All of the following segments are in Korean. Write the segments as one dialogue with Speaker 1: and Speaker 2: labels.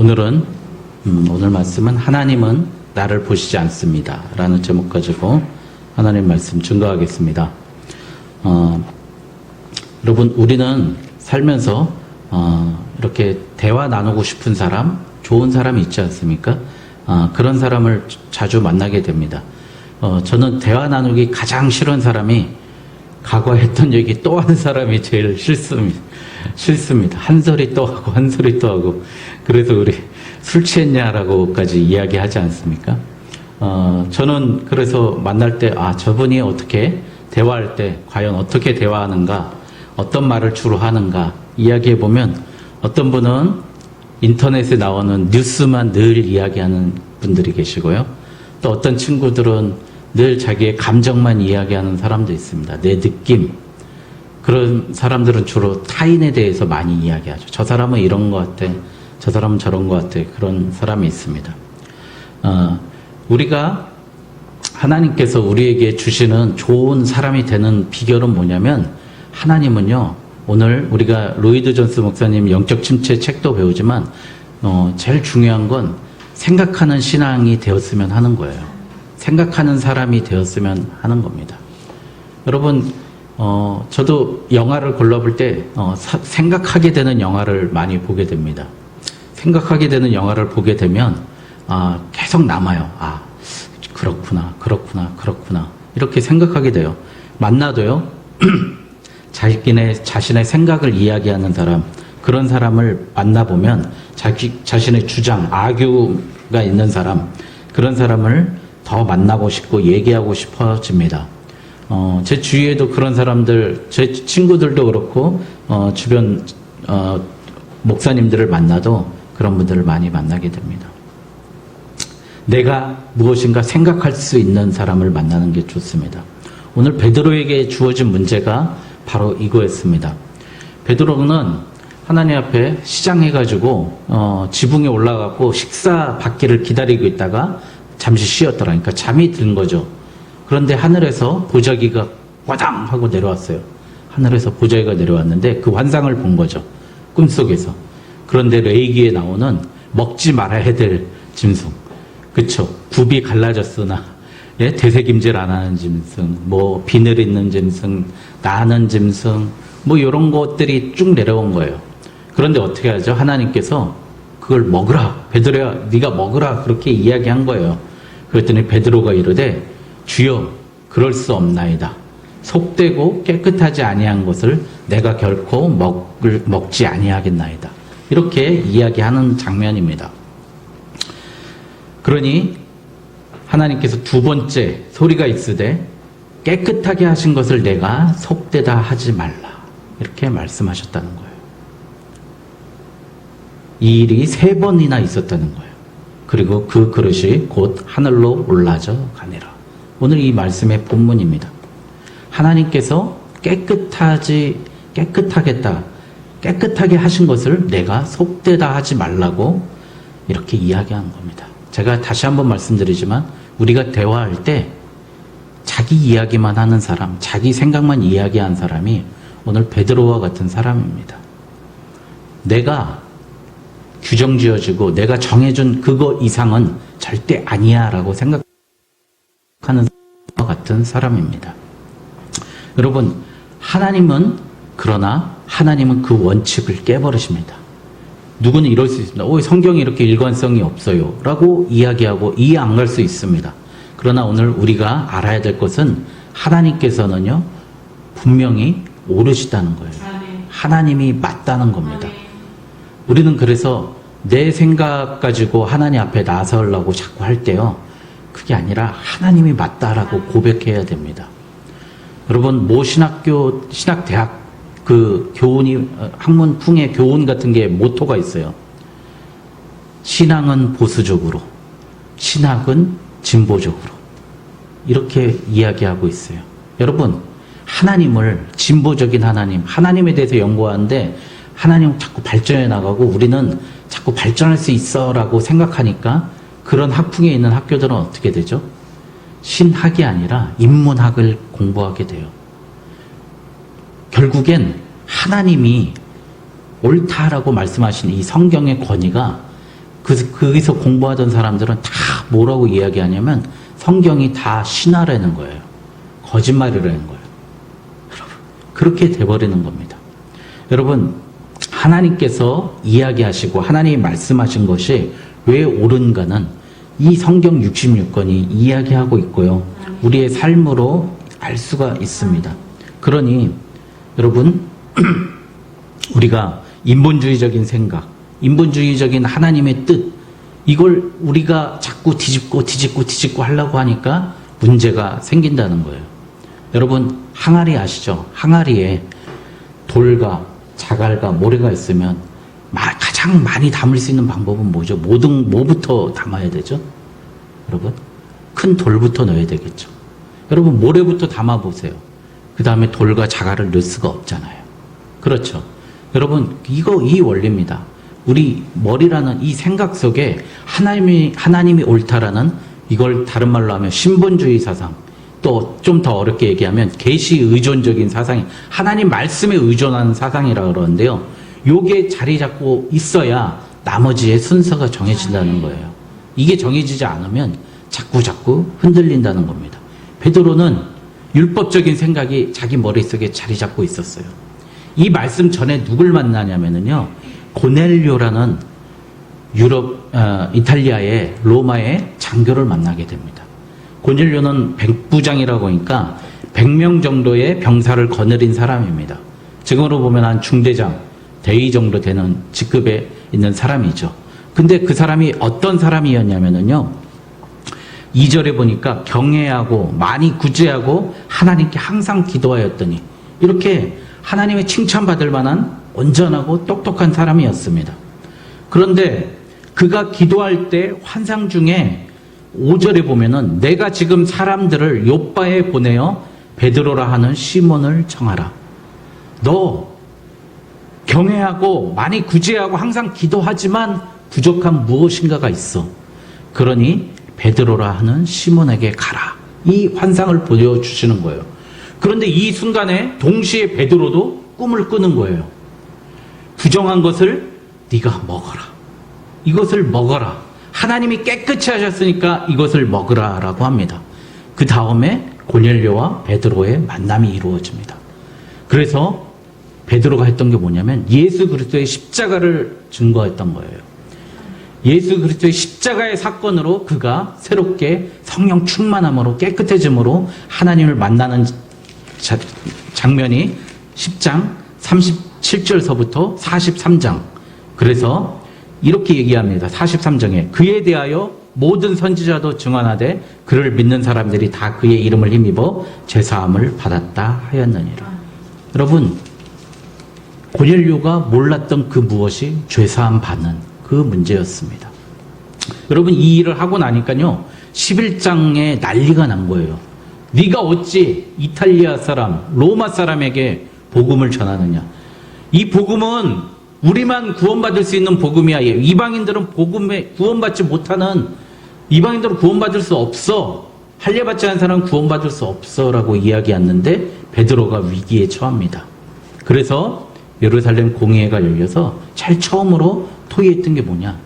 Speaker 1: 오늘은 오늘 말씀은 하나님은 나를 보시지 않습니다 라는 제목 가지고 하나님 말씀 증거하겠습니다. 여러분, 우리는 살면서 이렇게 대화 나누고 싶은 사람, 좋은 사람이 있지 않습니까? 그런 사람을 자주 만나게 됩니다. 저는 대화 나누기 가장 싫은 사람이 과거에 했던 얘기 또 하는 사람이 제일 싫습니다. 한 소리 또 하고 한 소리 또 하고. 그래서 우리 술 취했냐라고까지 이야기하지 않습니까? 저는 그래서 만날 때 저분이 어떻게 대화할 때 과연 어떻게 대화하는가, 어떤 말을 주로 하는가 이야기해 보면, 어떤 분은 인터넷에 나오는 뉴스만 늘 이야기하는 분들이 계시고요. 또 어떤 친구들은 늘 자기의 감정만 이야기하는 사람도 있습니다. 내 느낌. 그런 사람들은 주로 타인에 대해서 많이 이야기하죠. 저 사람은 이런 것 같아, 저 사람은 저런 것 같아. 그런 사람이 있습니다. 우리가 하나님께서 우리에게 주시는 좋은 사람이 되는 비결은 뭐냐면, 하나님은요, 오늘 우리가 로이드 존스 목사님 영적 침체 책도 배우지만 제일 중요한 건 생각하는 신앙이 되었으면 하는 거예요. 생각하는 사람이 되었으면 하는 겁니다. 여러분, 저도 영화를 골라볼 때 생각하게 되는 영화를 많이 보게 됩니다. 생각하게 되는 영화를 보게 되면 계속 남아요. 그렇구나, 그렇구나, 그렇구나. 이렇게 생각하게 돼요. 만나도요. 자신의 생각을 이야기하는 사람, 그런 사람을 만나보면 자신의 주장, 아규가 있는 사람, 그런 사람을 더 만나고 싶고 얘기하고 싶어집니다. 제 주위에도 그런 사람들, 제 친구들도 그렇고 주변 목사님들을 만나도 그런 분들을 많이 만나게 됩니다. 내가 무엇인가 생각할 수 있는 사람을 만나는 게 좋습니다. 오늘 베드로에게 주어진 문제가 바로 이거였습니다. 베드로는 하나님 앞에 시장해가지고 지붕에 올라가고 식사 받기를 기다리고 있다가 잠시 쉬었더라. 그러니까 잠이 든 거죠. 그런데 하늘에서 보자기가 와당 하고 내려왔어요. 하늘에서 보자기가 내려왔는데 그 환상을 본 거죠. 꿈속에서. 그런데 레이기에 나오는 먹지 말아야 될 짐승. 그쵸? 굽이 갈라졌으나 되새김질 안 하는 짐승, 비늘 있는 짐승, 나는 짐승, 이런 것들이 쭉 내려온 거예요. 그런데 어떻게 하죠? 하나님께서 그걸 먹으라. 베드로야, 네가 먹으라. 그렇게 이야기한 거예요. 그랬더니 베드로가 이르되, 주여, 그럴 수 없나이다. 속되고 깨끗하지 아니한 것을 내가 결코 먹지 아니하겠나이다. 이렇게 이야기하는 장면입니다. 그러니 하나님께서 두 번째 소리가 있으되 깨끗하게 하신 것을 내가 속되다 하지 말라. 이렇게 말씀하셨다는 거예요. 이 일이 3번이나 있었다는 거예요. 그리고 그 그릇이 곧 하늘로 올라져 가니라. 오늘 이 말씀의 본문입니다. 하나님께서 깨끗하게 하신 것을 내가 속되다 하지 말라고 이렇게 이야기한 겁니다. 제가 다시 한번 말씀드리지만, 우리가 대화할 때 자기 이야기만 하는 사람, 자기 생각만 이야기한 사람이 오늘 베드로와 같은 사람입니다. 내가 규정 지어지고 내가 정해준 그거 이상은 절대 아니야 라고 생각하는 사람과 같은 사람입니다. 여러분, 그러나 하나님은 그 원칙을 깨버리십니다. 누구는 이럴 수 있습니다. 성경이 이렇게 일관성이 없어요 라고 이야기하고 이해 안 갈 수 있습니다. 그러나 오늘 우리가 알아야 될 것은, 하나님께서는요, 분명히 옳으시다는 거예요. 하나님이 맞다는 겁니다. 우리는 그래서 내 생각 가지고 하나님 앞에 나서려고 자꾸 할 때요, 그게 아니라 하나님이 맞다라고 고백해야 됩니다. 여러분, 신학대학 학문풍의 교훈 같은 게 모토가 있어요. 신앙은 보수적으로, 신학은 진보적으로. 이렇게 이야기하고 있어요. 여러분, 하나님을 진보적인 하나님에 대해서 연구하는데 하나님은 자꾸 발전해 나가고 우리는 자꾸 발전할 수 있어 라고 생각하니까 그런 학풍에 있는 학교들은 어떻게 되죠? 신학이 아니라 인문학을 공부하게 돼요. 결국엔 하나님이 옳다라고 말씀하신 이 성경의 권위가 거기서 공부하던 사람들은 다 뭐라고 이야기하냐면 성경이 다 신화라는 거예요. 거짓말이라는 거예요. 여러분, 그렇게 돼버리는 겁니다. 여러분, 하나님께서 이야기하시고 하나님이 말씀하신 것이 왜 옳은가는 이 성경 66권이 이야기하고 있고요. 우리의 삶으로 알 수가 있습니다. 그러니 여러분, 우리가 인본주의적인 생각, 인본주의적인 하나님의 뜻, 이걸 우리가 자꾸 뒤집고 하려고 하니까 문제가 생긴다는 거예요. 여러분, 항아리 아시죠? 항아리에 돌과 자갈과 모래가 있으면 가장 많이 담을 수 있는 방법은 뭐죠? 뭐부터 담아야 되죠? 여러분, 큰 돌부터 넣어야 되겠죠. 여러분, 모래부터 담아보세요. 그 다음에 돌과 자갈을 넣을 수가 없잖아요. 그렇죠? 여러분, 이 원리입니다. 우리 머리라는 이 생각 속에 하나님이 옳다라는, 이걸 다른 말로 하면 신본주의 사상, 또 좀 더 어렵게 얘기하면 계시 의존적인 사상이, 하나님 말씀에 의존하는 사상이라고 그러는데요. 요게 자리 잡고 있어야 나머지의 순서가 정해진다는 거예요. 이게 정해지지 않으면 자꾸 흔들린다는 겁니다. 베드로는 율법적인 생각이 자기 머릿속에 자리 잡고 있었어요. 이 말씀 전에 누굴 만나냐면요, 고넬료라는 이탈리아의 로마의 장교를 만나게 됩니다. 고넬료는 백부장이라고 하니까 100명 정도의 병사를 거느린 사람입니다. 지금으로 보면 한 중대장, 대위 정도 되는 직급에 있는 사람이죠. 근데 그 사람이 어떤 사람이었냐면요, 2절에 보니까 경외하고 많이 구제하고 하나님께 항상 기도하였더니, 이렇게 하나님의 칭찬받을 만한 온전하고 똑똑한 사람이었습니다. 그런데 그가 기도할 때 환상 중에 5절에 보면은 내가 지금 사람들을 요바에 보내어 베드로라 하는 시몬을 정하라. 너 경외하고 많이 구제하고 항상 기도하지만 부족한 무엇인가가 있어. 그러니 베드로라 하는 시몬에게 가라. 이 환상을 보여주시는 거예요. 그런데 이 순간에 동시에 베드로도 꿈을 꾸는 거예요. 부정한 것을 네가 먹어라. 이것을 먹어라. 하나님이 깨끗이 하셨으니까 이것을 먹으라 라고 합니다. 그 다음에 고넬료와 베드로의 만남이 이루어집니다. 그래서 베드로가 했던 게 뭐냐면 예수 그리스도의 십자가를 증거했던 거예요. 예수 그리스도의 십자가의 사건으로 그가 새롭게 성령 충만함으로 깨끗해짐으로 하나님을 만나는 장면이 10장 37절서부터 43장. 그래서 이렇게 얘기합니다. 43장에 그에 대하여 모든 선지자도 증언하되 그를 믿는 사람들이 다 그의 이름을 힘입어 죄사함을 받았다 하였느니라. 여러분, 고넬료가 몰랐던 그 무엇이 죄사함 받는 그 문제였습니다. 여러분, 이 일을 하고 나니까요, 11장에 난리가 난 거예요. 네가 어찌 이탈리아 사람, 로마 사람에게 복음을 전하느냐. 이 복음은 우리만 구원받을 수 있는 복음이야. 이방인들은 복음에 구원받지 못하는, 이방인들은 구원받을 수 없어. 할례받지 않은 사람은 구원받을 수 없어 라고 이야기했는데 베드로가 위기에 처합니다. 그래서 예루살렘 공회가 열려서 제일 처음으로 토의했던 게 뭐냐,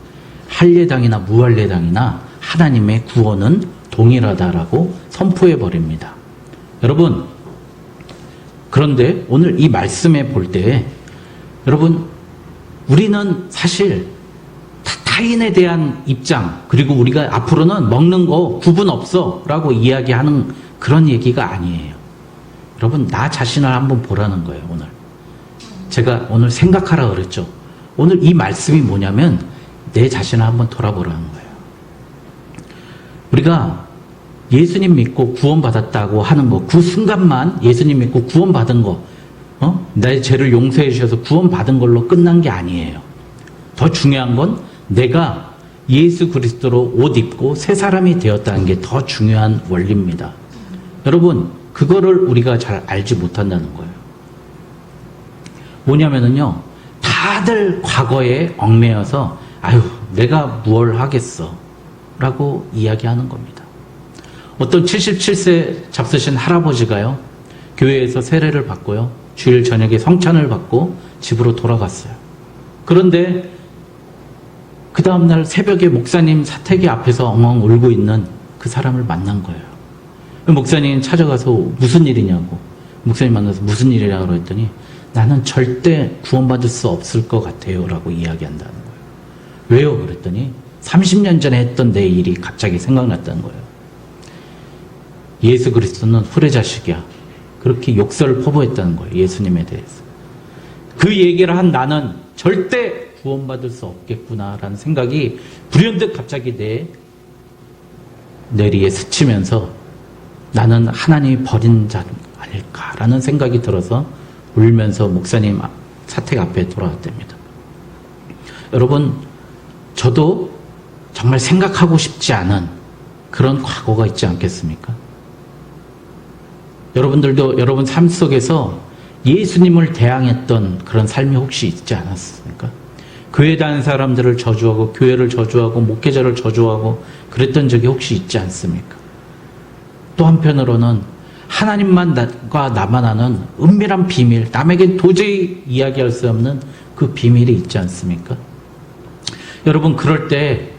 Speaker 1: 할례당이나 무할례당이나 하나님의 구원은 동일하다라고 선포해버립니다. 여러분, 그런데 오늘 이 말씀에 볼 때 여러분, 우리는 사실 타인에 대한 입장, 그리고 우리가 앞으로는 먹는 거 구분 없어 라고 이야기하는 그런 얘기가 아니에요. 여러분, 나 자신을 한번 보라는 거예요. 오늘 제가 오늘 생각하라 그랬죠. 오늘 이 말씀이 뭐냐면 내 자신을 한번 돌아보라는 거예요. 우리가 예수님 믿고 구원받았다고 하는 거, 그 순간만 예수님 믿고 구원받은 거, 내 죄를 용서해 주셔서 구원받은 걸로 끝난 게 아니에요. 더 중요한 건 내가 예수 그리스도로 옷 입고 새 사람이 되었다는 게 더 중요한 원리입니다. 여러분, 그거를 우리가 잘 알지 못한다는 거예요. 뭐냐면은요, 다들 과거에 얽매여서 아유, 내가 무얼 하겠어 라고 이야기하는 겁니다. 어떤 77세 잡수신 할아버지가요, 교회에서 세례를 받고요, 주일 저녁에 성찬을 받고 집으로 돌아갔어요. 그런데 그 다음날 새벽에 목사님 사택이 앞에서 엉엉 울고 있는 그 사람을 만난 거예요. 그 목사님 찾아가서 무슨 일이냐고. 목사님 만나서 무슨 일이라고 그랬더니 나는 절대 구원받을 수 없을 것 같아요 라고 이야기한다는 거예요. 왜요? 그랬더니 30년 전에 했던 내 일이 갑자기 생각났다는 거예요. 예수 그리스도는 후레자식이야. 그렇게 욕설을 퍼부었다는 거예요. 예수님에 대해서. 그 얘기를 한 나는 절대 구원받을 수 없겠구나라는 생각이 불현듯 갑자기 내 뇌리에 스치면서 나는 하나님이 버린 자 아닐까라는 생각이 들어서 울면서 목사님 사택 앞에 돌아왔답니다. 여러분, 저도 정말 생각하고 싶지 않은 그런 과거가 있지 않겠습니까? 여러분들도 여러분 삶 속에서 예수님을 대항했던 그런 삶이 혹시 있지 않았습니까? 교회 다니는 사람들을 저주하고 교회를 저주하고 목회자를 저주하고 그랬던 적이 혹시 있지 않습니까? 또 한편으로는 하나님과 나만 아는 은밀한 비밀, 남에게 도저히 이야기할 수 없는 그 비밀이 있지 않습니까? 여러분, 그럴 때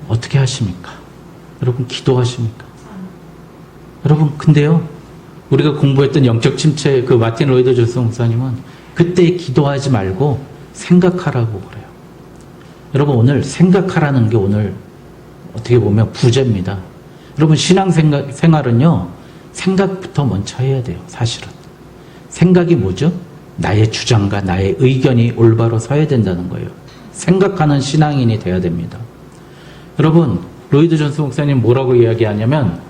Speaker 1: 어떻게 하십니까? 여러분, 기도하십니까? 여러분, 근데요, 우리가 공부했던 영적 침체 그 마틴 로이드 존스 목사님은 그때 기도하지 말고 생각하라고 그래요. 여러분, 오늘 생각하라는 게 오늘 어떻게 보면 부재입니다. 여러분, 신앙생활은요, 생각부터 먼저 해야 돼요. 사실은. 생각이 뭐죠? 나의 주장과 나의 의견이 올바로 서야 된다는 거예요. 생각하는 신앙인이 돼야 됩니다. 여러분, 로이드 존스 목사님 뭐라고 이야기하냐면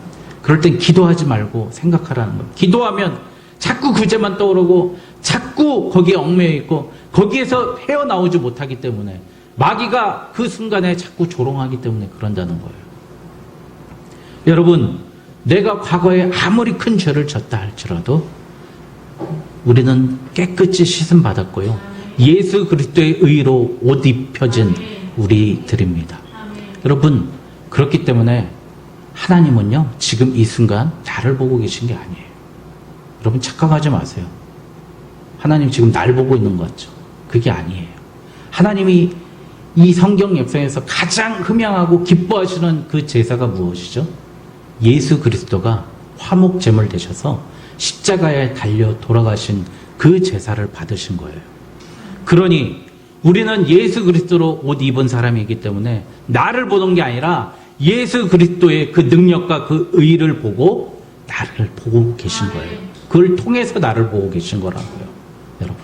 Speaker 1: 그럴 땐 기도하지 말고 생각하라는 거예요. 기도하면 자꾸 그제만 떠오르고 자꾸 거기에 얽매여 있고 거기에서 헤어나오지 못하기 때문에 마귀가 그 순간에 자꾸 조롱하기 때문에 그런다는 거예요. 여러분, 내가 과거에 아무리 큰 죄를 졌다 할지라도 우리는 깨끗이 씻음 받았고요. 예수 그리스도의 의로 옷 입혀진 우리들입니다. 여러분, 그렇기 때문에 하나님은요, 지금 이 순간 나를 보고 계신 게 아니에요. 여러분, 착각하지 마세요. 하나님 지금 날 보고 있는 것 같죠? 그게 아니에요. 하나님이 이 성경 역사에서 가장 흠양하고 기뻐하시는 그 제사가 무엇이죠? 예수 그리스도가 화목 제물 되셔서 십자가에 달려 돌아가신 그 제사를 받으신 거예요. 그러니 우리는 예수 그리스도로 옷 입은 사람이기 때문에 나를 보는 게 아니라 예수 그리스도의 그 능력과 그 의를 보고 나를 보고 계신 거예요. 그걸 통해서 나를 보고 계신 거라고요, 여러분.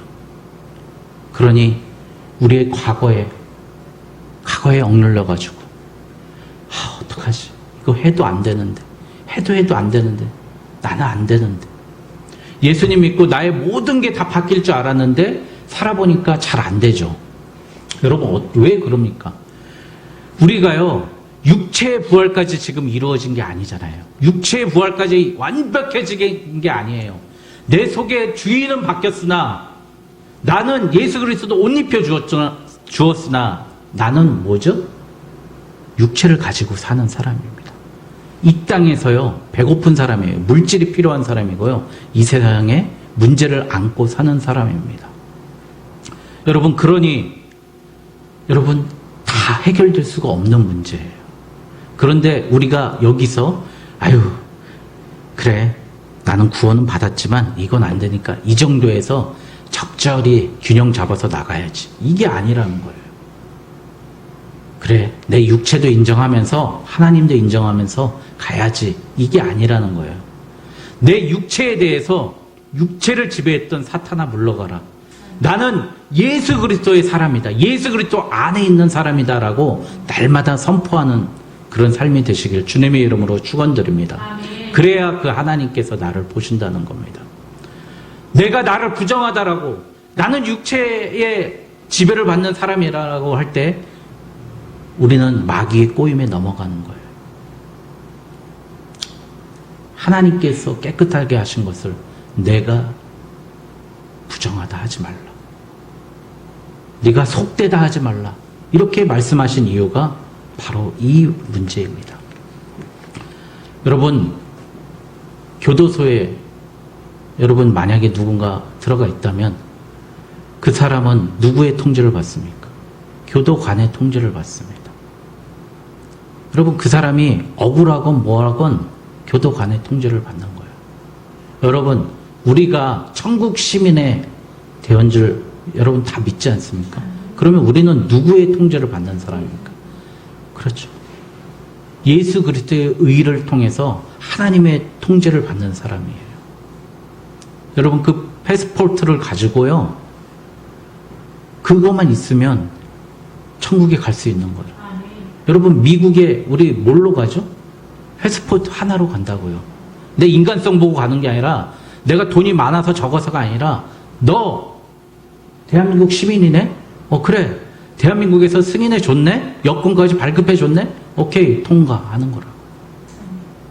Speaker 1: 그러니 우리의 과거에 억눌려가지고 어떡하지? 이거 해도 안 되는데, 해도 안 되는데, 나는 안 되는데. 예수님 믿고 나의 모든 게 다 바뀔 줄 알았는데 살아보니까 잘 안 되죠. 여러분, 왜 그럽니까? 우리가요, 육체의 부활까지 지금 이루어진 게 아니잖아요. 육체의 부활까지 완벽해진 게 아니에요. 내 속에 주인은 바뀌었으나 나는 예수 그리스도 옷 입혀 주었으나 나는 뭐죠? 육체를 가지고 사는 사람입니다. 이 땅에서요, 배고픈 사람이에요. 물질이 필요한 사람이고요. 이 세상에 문제를 안고 사는 사람입니다. 여러분, 그러니 여러분, 다 해결될 수가 없는 문제예요. 그런데 우리가 여기서 그래, 나는 구원은 받았지만 이건 안 되니까 이 정도에서 적절히 균형 잡아서 나가야지. 이게 아니라는 거예요. 그래, 내 육체도 인정하면서 하나님도 인정하면서 가야지. 이게 아니라는 거예요. 내 육체에 대해서 육체를 지배했던 사탄아 물러가라. 나는 예수 그리스도의 사람이다. 예수 그리스도 안에 있는 사람이다라고 날마다 선포하는 그런 삶이 되시길 주님의 이름으로 축원드립니다. 그래야 그 하나님께서 나를 보신다는 겁니다. 내가 나를 부정하다라고, 나는 육체의 지배를 받는 사람이라고 할 때 우리는 마귀의 꼬임에 넘어가는 거예요. 하나님께서 깨끗하게 하신 것을 내가 부정하다 하지 말라. 네가 속되다 하지 말라. 이렇게 말씀하신 이유가 바로 이 문제입니다. 여러분, 교도소에 여러분 만약에 누군가 들어가 있다면 그 사람은 누구의 통제를 받습니까? 교도관의 통제를 받습니다. 여러분, 그 사람이 억울하건 뭐하건 교도관의 통제를 받는 거예요. 여러분, 우리가 천국 시민의 대원 줄 여러분 다 믿지 않습니까? 그러면 우리는 누구의 통제를 받는 사람입니까? 그렇죠. 예수 그리스도의 의를 통해서 하나님의 통제를 받는 사람이에요. 여러분, 그 패스포트를 가지고요, 그것만 있으면 천국에 갈 수 있는 거예요. 여러분, 미국에 우리 뭘로 가죠? 패스포트 하나로 간다고요. 내 인간성 보고 가는 게 아니라, 내가 돈이 많아서 적어서가 아니라, 너 대한민국 시민이네? 그래. 대한민국에서 승인해 줬네? 여권까지 발급해 줬네? 오케이, 통과하는 거라고.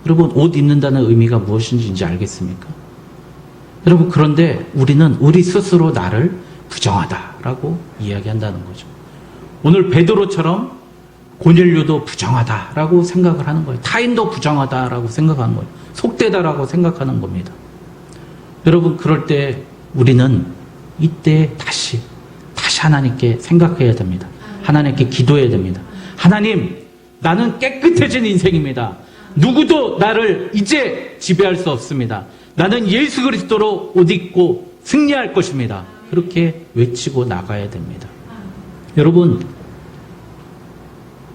Speaker 1: 여러분, 옷 입는다는 의미가 무엇인지 이제 알겠습니까? 여러분, 그런데 우리는 우리 스스로 나를 부정하다라고 이야기한다는 거죠. 오늘 베드로처럼 고넬료도 부정하다라고 생각을 하는 거예요. 타인도 부정하다라고 생각하는 거예요. 속되다라고 생각하는 겁니다. 여러분, 그럴 때 우리는 이때 다시 하나님께 생각해야 됩니다. 하나님께 기도해야 됩니다. 하나님, 나는 깨끗해진 인생입니다. 누구도 나를 이제 지배할 수 없습니다. 나는 예수 그리스도로 옷 입고 승리할 것입니다. 그렇게 외치고 나가야 됩니다. 여러분,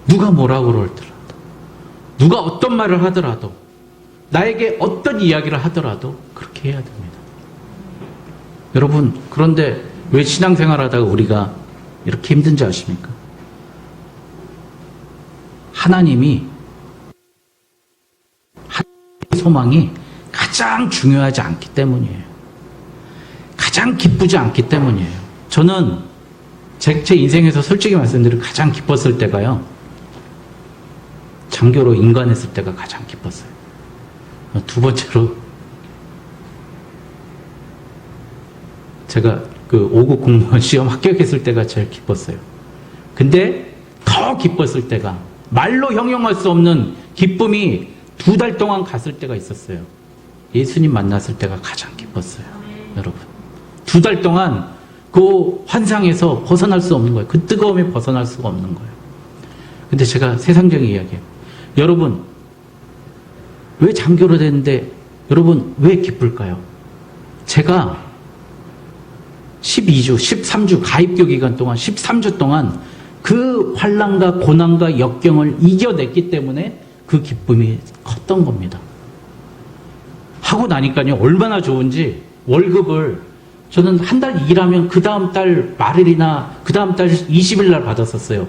Speaker 1: 누가 뭐라고 그러더라도, 누가 어떤 말을 하더라도, 나에게 어떤 이야기를 하더라도 그렇게 해야 됩니다. 여러분, 그런데 왜 신앙생활 하다가 우리가 이렇게 힘든지 아십니까? 하나님의 소망이 가장 중요하지 않기 때문이에요. 가장 기쁘지 않기 때문이에요. 저는 제 인생에서 솔직히 말씀드리면 가장 기뻤을 때가요, 장교로 인관했을 때가 가장 기뻤어요. 두 번째로 제가 그 5급 공무원 시험 합격했을 때가 제일 기뻤어요. 근데 더 기뻤을 때가, 말로 형용할 수 없는 기쁨이 2달 동안 갔을 때가 있었어요. 예수님 만났을 때가 가장 기뻤어요. 여러분, 2달 동안 그 환상에서 벗어날 수 없는 거예요. 그 뜨거움에 벗어날 수가 없는 거예요. 근데 제가 세상적인 이야기예요. 여러분, 왜 장교로 됐는데 여러분 왜 기쁠까요? 제가 12주, 13주 가입교 기간 동안 13주 동안 그 환난과 고난과 역경을 이겨냈기 때문에 그 기쁨이 컸던 겁니다. 하고 나니까요, 얼마나 좋은지 월급을 저는 한 달 일하면 그 다음 달 말일이나 그 다음 달 20일 날 받았었어요.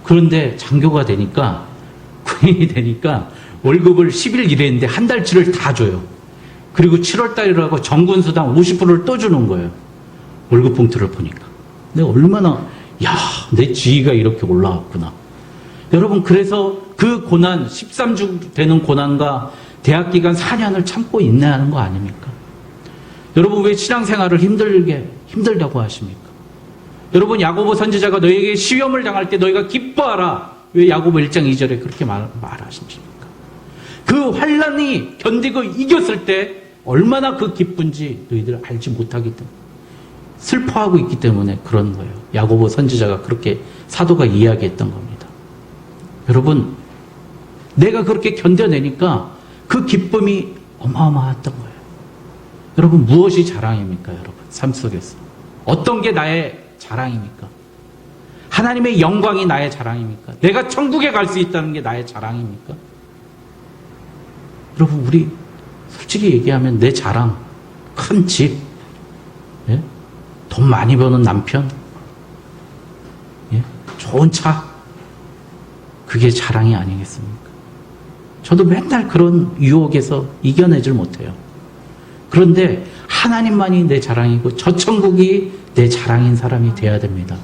Speaker 1: 그런데 장교가 되니까, 군인이 되니까 월급을 10일 일했는데 한 달치를 다 줘요. 그리고 7월 달이라고 정군수당 50%를 또 주는 거예요. 월급 봉투를 보니까. 내가 얼마나, 내 지위가 이렇게 올라왔구나. 여러분, 그래서 그 고난, 13주 되는 고난과 대학기간 4년을 참고 인내하는 거 아닙니까? 여러분, 왜 신앙생활을 힘들다고 하십니까? 여러분, 야고보 선지자가 너에게 시험을 당할 때 너희가 기뻐하라. 왜 야고보 1장 2절에 그렇게 말하십니까? 그 환난이 견디고 이겼을 때 얼마나 그 기쁜지 너희들 알지 못하기 때문에, 슬퍼하고 있기 때문에 그런 거예요. 야고보 선지자가 그렇게 사도가 이야기했던 겁니다. 여러분, 내가 그렇게 견뎌내니까 그 기쁨이 어마어마했던 거예요. 여러분, 무엇이 자랑입니까? 여러분, 삶 속에서 어떤 게 나의 자랑입니까? 하나님의 영광이 나의 자랑입니까? 내가 천국에 갈 수 있다는 게 나의 자랑입니까? 여러분, 우리 솔직히 얘기하면 내 자랑, 큰 집, 예? 돈 많이 버는 남편, 예? 좋은 차, 그게 자랑이 아니겠습니까? 저도 맨날 그런 유혹에서 이겨내질 못해요. 그런데 하나님만이 내 자랑이고 저 천국이 내 자랑인 사람이 돼야 됩니다.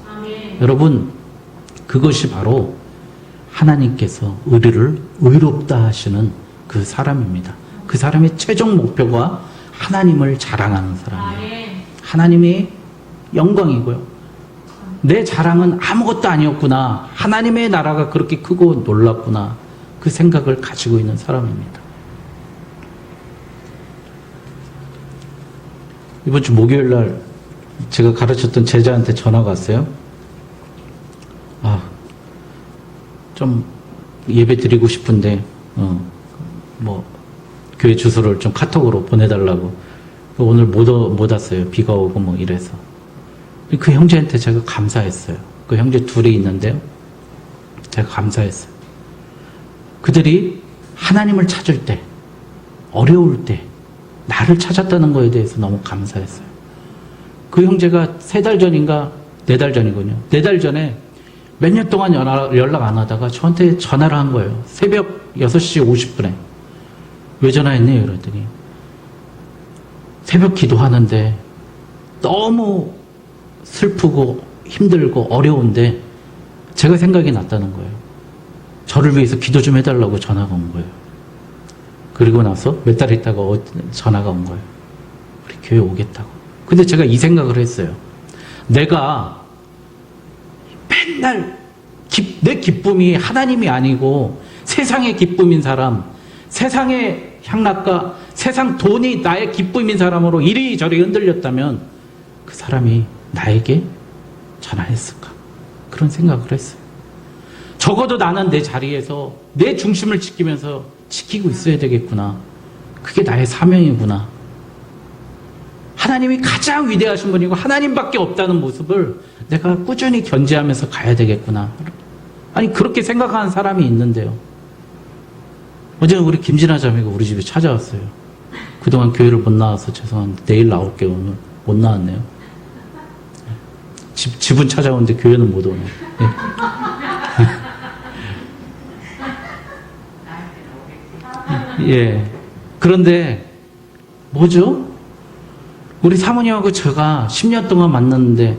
Speaker 1: 여러분, 그것이 바로 하나님께서 우리를 의롭다 하시는 그 사람입니다. 그 사람의 최종 목표가 하나님을 자랑하는 사람이에요. 하나님의 영광이고요. 내 자랑은 아무것도 아니었구나. 하나님의 나라가 그렇게 크고 놀랍구나. 그 생각을 가지고 있는 사람입니다. 이번 주 목요일 날 제가 가르쳤던 제자한테 전화가 왔어요. 좀 예배 드리고 싶은데, 교회 주소를 좀 카톡으로 보내달라고. 오늘 못 왔어요. 비가 오고 뭐 이래서. 그 형제한테 제가 감사했어요. 그 형제 둘이 있는데요. 제가 감사했어요. 그들이 하나님을 찾을 때, 어려울 때, 나를 찾았다는 거에 대해서 너무 감사했어요. 그 형제가 3달 전인가 4달 전이군요. 4달 전에 몇 년 동안 연락 안 하다가 저한테 전화를 한 거예요. 새벽 6시 50분에. 왜 전화했니? 그랬더니 새벽 기도하는데 너무 슬프고 힘들고 어려운데 제가 생각이 났다는 거예요. 저를 위해서 기도 좀 해달라고 전화가 온 거예요. 그리고 나서 몇 달 있다가 전화가 온 거예요. 우리 교회 오겠다고. 근데 제가 이 생각을 했어요. 내가 맨날 내 기쁨이 하나님이 아니고 세상의 기쁨인 사람, 세상의 향락과 세상 돈이 나의 기쁨인 사람으로 이리저리 흔들렸다면 그 사람이 나에게 전화했을까? 그런 생각을 했어요. 적어도 나는 내 자리에서 내 중심을 지키면서 지키고 있어야 되겠구나. 그게 나의 사명이구나. 하나님이 가장 위대하신 분이고 하나님밖에 없다는 모습을 내가 꾸준히 견지하면서 가야 되겠구나. 아니 그렇게 생각하는 사람이 있는데요. 어제 우리 김진아 자매가 우리 집에 찾아왔어요. 그동안 교회를 못 나와서 죄송한데 내일 나올게요. 오늘 못 나왔네요. 집은 찾아오는데 교회는 못 오네. 예. 그런데 뭐죠? 우리 사모님하고 제가 10년 동안 만났는데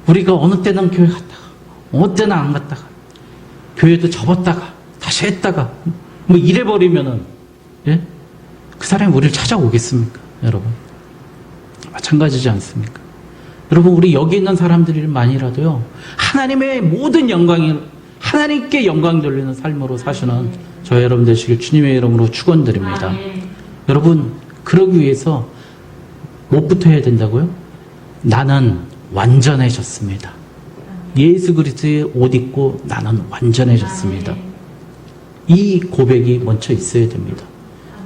Speaker 1: 우리가 어느 때는 교회 갔다가 어느 때는 안 갔다가 교회도 접었다가 다시 했다가 뭐 이래버리면은 예? 그 사람이 우리를 찾아오겠습니까? 여러분 마찬가지지 않습니까? 여러분 우리 여기 있는 사람들만이라도요 하나님의 모든 영광이 하나님께 영광 돌리는 삶으로 사시는 저 여러분 되시길 주님의 이름으로 축원드립니다. 여러분 그러기 위해서 뭐부터 해야 된다고요? 나는 완전해졌습니다. 예수 그리스도의 옷 입고 나는 완전해졌습니다. 이 고백이 먼저 있어야 됩니다.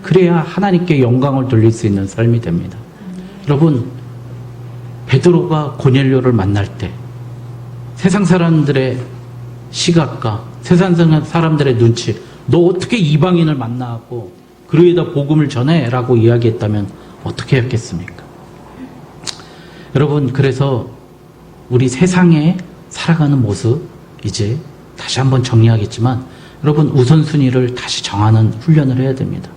Speaker 1: 그래야 하나님께 영광을 돌릴 수 있는 삶이 됩니다. 여러분 베드로가 고넬료를 만날 때 세상 사람들의 시각과 세상 사람들의 눈치 너 어떻게 이방인을 만나고 그에다 복음을 전해? 라고 이야기했다면 어떻게 했겠습니까? 여러분 그래서 우리 세상에 살아가는 모습 이제 다시 한번 정리하겠지만 여러분 우선순위를 다시 정하는 훈련을 해야 됩니다.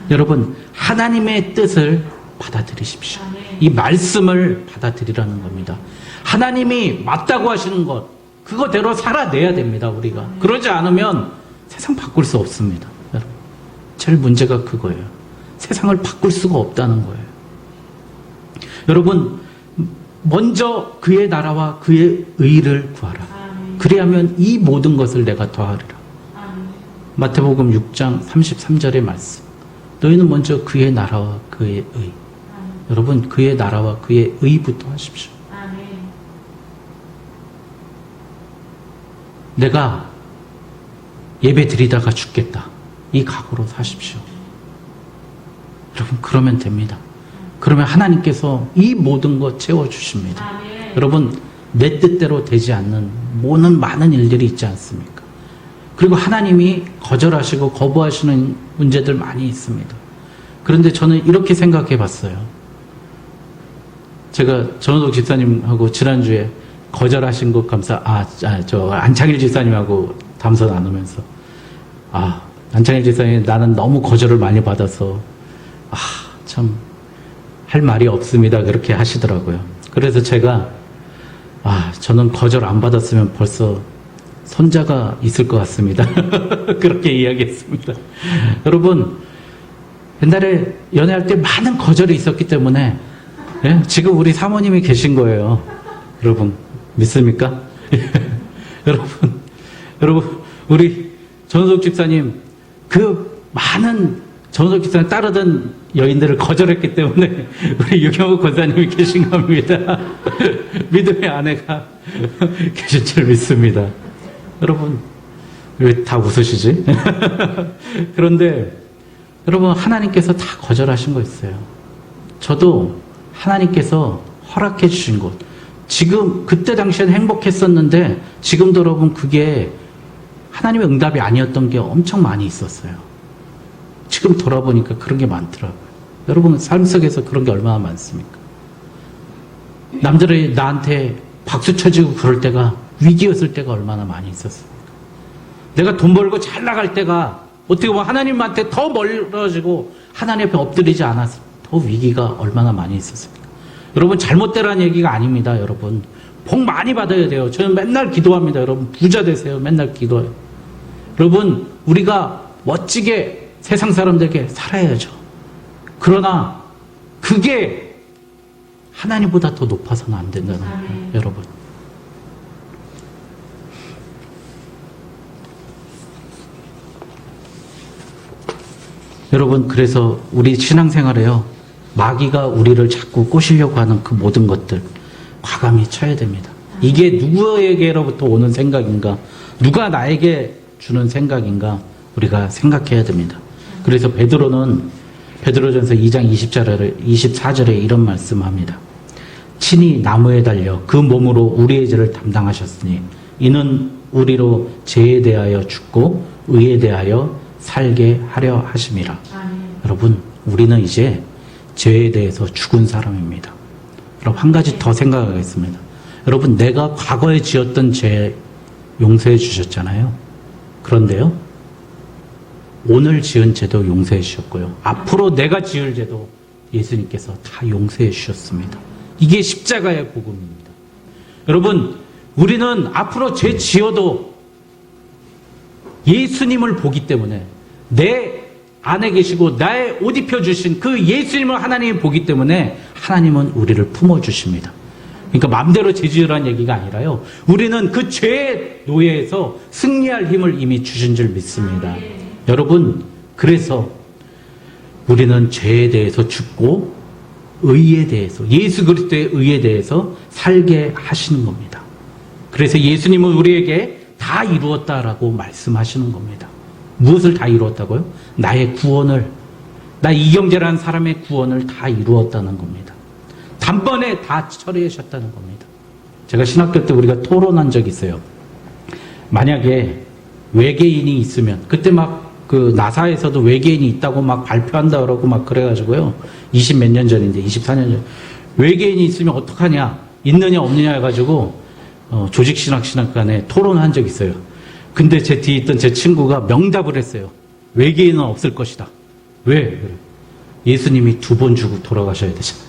Speaker 1: 여러분 하나님의 뜻을 받아들이십시오. 이 말씀을 받아들이라는 겁니다. 하나님이 맞다고 하시는 것 그거대로 살아내야 됩니다. 우리가 그러지 않으면 세상 바꿀 수 없습니다. 여러분 제일 문제가 그거예요. 세상을 바꿀 수가 없다는 거예요. 여러분 먼저 그의 나라와 그의 의를 구하라. 그리하면 이 모든 것을 내가 더하리라. 마태복음 6장 33절의 말씀. 너희는 먼저 그의 나라와 그의 의. 여러분 그의 나라와 그의 의부터 하십시오. 내가 예배 드리다가 죽겠다. 이 각오로 사십시오. 여러분 그러면 됩니다. 그러면 하나님께서 이 모든 것 채워주십니다. 여러분 내 뜻대로 되지 않는 많은 일들이 있지 않습니까? 그리고 하나님이 거절하시고 거부하시는 문제들 많이 있습니다. 그런데 저는 이렇게 생각해 봤어요. 제가 전호덕 집사님하고 지난주에 거절하신 것 저 안창일 집사님하고 담소 나누면서 안창일 집사님 나는 너무 거절을 많이 받아서 참 할 말이 없습니다. 그렇게 하시더라고요. 그래서 제가 저는 거절 안 받았으면 벌써 손자가 있을 것 같습니다. 그렇게 이야기했습니다. 여러분 옛날에 연애할 때 많은 거절이 있었기 때문에 지금 우리 사모님이 계신 거예요. 여러분 믿습니까? 여러분 우리 전석 집사님 그 많은 전석 집사님 따르던 여인들을 거절했기 때문에 우리 유경호 권사님이 계신 겁니다. 믿음의 아내가 계신 줄 믿습니다. 여러분, 왜 다 웃으시지? 그런데 여러분, 하나님께서 다 거절하신 거 있어요. 저도 하나님께서 허락해 주신 것, 지금 그때 당시엔 행복했었는데 지금도 여러분 그게 하나님의 응답이 아니었던 게 엄청 많이 있었어요. 지금 돌아보니까 그런 게 많더라고요. 여러분 삶 속에서 그런 게 얼마나 많습니까? 남들이 나한테 박수 쳐주고 그럴 때가, 위기였을 때가 얼마나 많이 있었습니까? 내가 돈 벌고 잘 나갈 때가 어떻게 보면 하나님한테 더 멀어지고 하나님 앞에 엎드리지 않아서 더 위기가 얼마나 많이 있었습니까? 여러분 잘못되라는 얘기가 아닙니다. 여러분 복 많이 받아야 돼요. 저는 맨날 기도합니다. 여러분 부자 되세요. 맨날 기도해요. 여러분 우리가 멋지게 세상 사람들에게 살아야죠. 그러나 그게 하나님보다 더 높아서는 안 된다는 거예요. 여러분. 여러분 그래서 우리 신앙생활에요, 마귀가 우리를 자꾸 꼬시려고 하는 그 모든 것들 과감히 쳐야 됩니다. 이게 누구에게로부터 오는 생각인가, 누가 나에게 주는 생각인가 우리가 생각해야 됩니다. 그래서 베드로는 베드로전서 2장 24절에 이런 말씀합니다. 친히 나무에 달려 그 몸으로 우리의 죄를 담당하셨으니 이는 우리로 죄에 대하여 죽고 의에 대하여 살게 하려 하심이라. 여러분 우리는 이제 죄에 대해서 죽은 사람입니다. 여러분 한 가지 더 생각하겠습니다. 여러분 내가 과거에 지었던 죄 용서해 주셨잖아요. 그런데요, 오늘 지은 죄도 용서해 주셨고요, 앞으로 내가 지을 죄도 예수님께서 다 용서해 주셨습니다. 이게 십자가의 복음입니다. 여러분 우리는 앞으로 죄 지어도 예수님을 보기 때문에, 내 안에 계시고 나의 옷 입혀주신 그 예수님을 하나님이 보기 때문에 하나님은 우리를 품어주십니다. 그러니까 마음대로 죄 지으라는 얘기가 아니라요, 우리는 그 죄의 노예에서 승리할 힘을 이미 주신 줄 믿습니다. 여러분 그래서 우리는 죄에 대해서 죽고 의에 대해서, 예수 그리스도의 의에 대해서 살게 하시는 겁니다. 그래서 예수님은 우리에게 다 이루었다라고 말씀하시는 겁니다. 무엇을 다 이루었다고요? 나의 구원을, 나 이경재라는 사람의 구원을 다 이루었다는 겁니다. 단번에 다 처리하셨다는 겁니다. 제가 신학교 때 우리가 토론한 적이 있어요. 만약에 외계인이 있으면, 그때 막 그 나사에서도 외계인이 있다고 막 발표한다 그러고 막 그래가지고요, 20 몇 년 전인데 24년 전, 외계인이 있으면 어떡하냐, 있느냐 없느냐 해가지고 조직신학간에 토론한 적이 있어요. 근데 제 뒤에 있던 제 친구가 명답을 했어요. 외계인은 없을 것이다. 왜? 그래. 예수님이 2번 주고 돌아가셔야 되잖아요.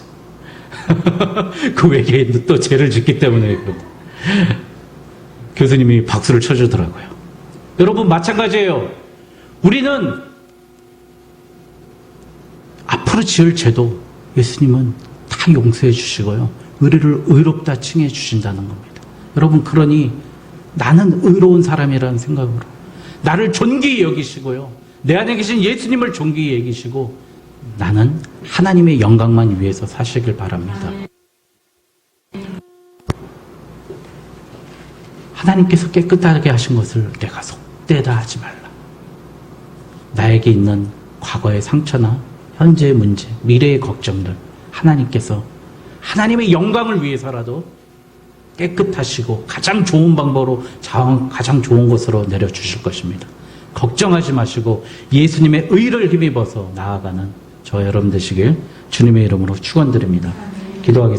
Speaker 1: 그 외계인도 또 죄를 짓기 때문에. 교수님이 박수를 쳐주더라고요. 여러분 마찬가지예요. 우리는 앞으로 지을 죄도 예수님은 다 용서해 주시고요, 우리를 의롭다 칭해 주신다는 겁니다. 여러분 그러니 나는 의로운 사람이라는 생각으로 나를 존귀히 여기시고요, 내 안에 계신 예수님을 존귀히 여기시고 나는 하나님의 영광만 위해서 사시길 바랍니다. 하나님께서 깨끗하게 하신 것을 내가 속되다 하지 말라. 나에게 있는 과거의 상처나 현재의 문제, 미래의 걱정들 하나님께서 하나님의 영광을 위해서라도 깨끗하시고 가장 좋은 방법으로 가장 좋은 곳으로 내려주실 것입니다. 걱정하지 마시고 예수님의 의를 힘입어서 나아가는 저 여러분 되시길 주님의 이름으로 축원드립니다. 기도하겠습니다.